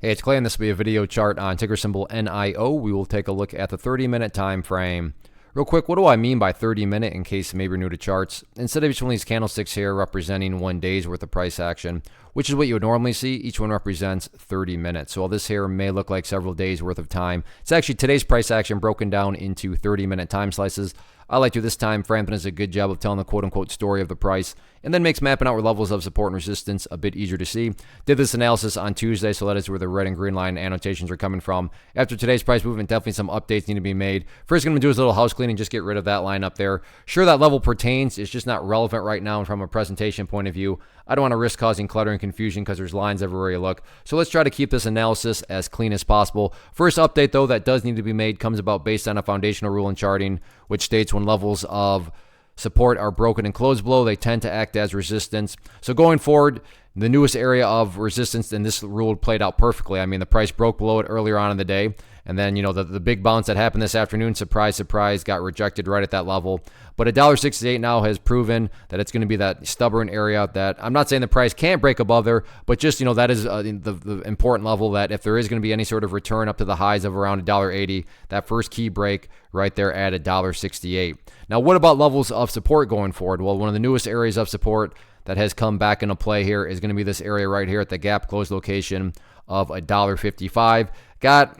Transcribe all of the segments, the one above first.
Hey, it's Clay, and this will be a video chart on ticker symbol NIO. We will take a look at the 30-minute time frame. Real quick, what do I mean by 30-minute in case maybe you're new to charts? Instead of each one of these candlesticks here representing 1 day's worth of price action, which is what you would normally see, each one represents 30 minutes. So while this here may look like several days worth of time, it's actually today's price action broken down into 30-minute time slices. I like to this time frame does a good job of telling the quote-unquote story of the price and then makes mapping out where levels of support and resistance a bit easier to see. Did this analysis on Tuesday, so that is where the red and green line annotations are coming from. After today's price movement, definitely some updates need to be made. First, going to do is a little house cleaning, just get rid of that line up there. Sure, that level pertains. It's just not relevant right now from a presentation point of view. I don't want to risk causing clutter and confusion because there's lines everywhere you look. So let's try to keep this analysis as clean as possible. First update, though, that does need to be made comes about based on a foundational rule in charting, which states when levels of support are broken and closed below, they tend to act as resistance. So going forward, the newest area of resistance, and this rule played out perfectly. I mean, the price broke below it earlier on in the day, and then, the big bounce that happened this afternoon, surprise, surprise, got rejected right at that level. But $1.68 now has proven that it's going to be that stubborn area that I'm not saying the price can't break above there, but just, that is the important level that if there is going to be any sort of return up to the highs of around $1.80, that first key break right there at $1.68. Now, what about levels of support going forward? Well, one of the newest areas of support that has come back into play here is going to be this area right here at the gap close location of $1.55. Got,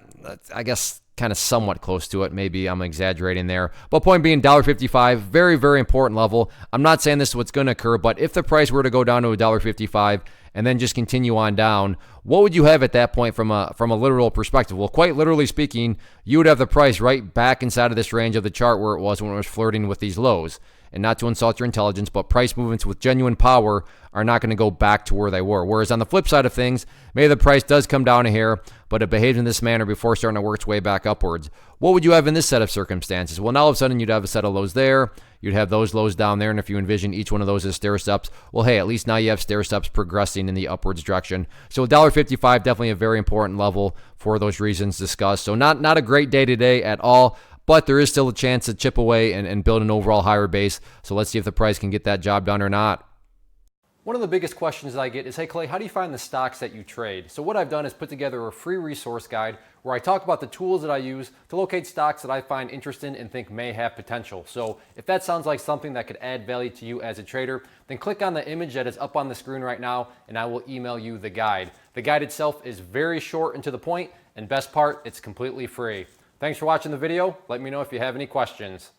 I guess, kind of somewhat close to it. Maybe I'm exaggerating there. But point being, $1.55, very, very important level. I'm not saying this is what's going to occur, but if the price were to go down to $1.55 and then just continue on down, what would you have at that point from a literal perspective? Well, quite literally speaking, you would have the price right back inside of this range of the chart where it was when it was flirting with these lows. And not to insult your intelligence, but price movements with genuine power are not going to go back to where they were. Whereas on the flip side of things, maybe the price does come down here, but it behaves in this manner before starting to work its way back upwards. What would you have in this set of circumstances? Well, now all of a sudden you'd have a set of lows there. You'd have those lows down there, and if you envision each one of those as stair steps, well, hey, at least now you have stair steps progressing in the upwards direction. So $1.55, definitely a very important level for those reasons discussed. So not a great day today at all, but there is still a chance to chip away and build an overall higher base. So let's see if the price can get that job done or not. One of the biggest questions I get is, hey Clay, how do you find the stocks that you trade? So what I've done is put together a free resource guide where I talk about the tools that I use to locate stocks that I find interesting and think may have potential. So if that sounds like something that could add value to you as a trader, then click on the image that is up on the screen right now and I will email you the guide. The guide itself is very short and to the point, and best part, it's completely free. Thanks for watching the video. Let me know if you have any questions.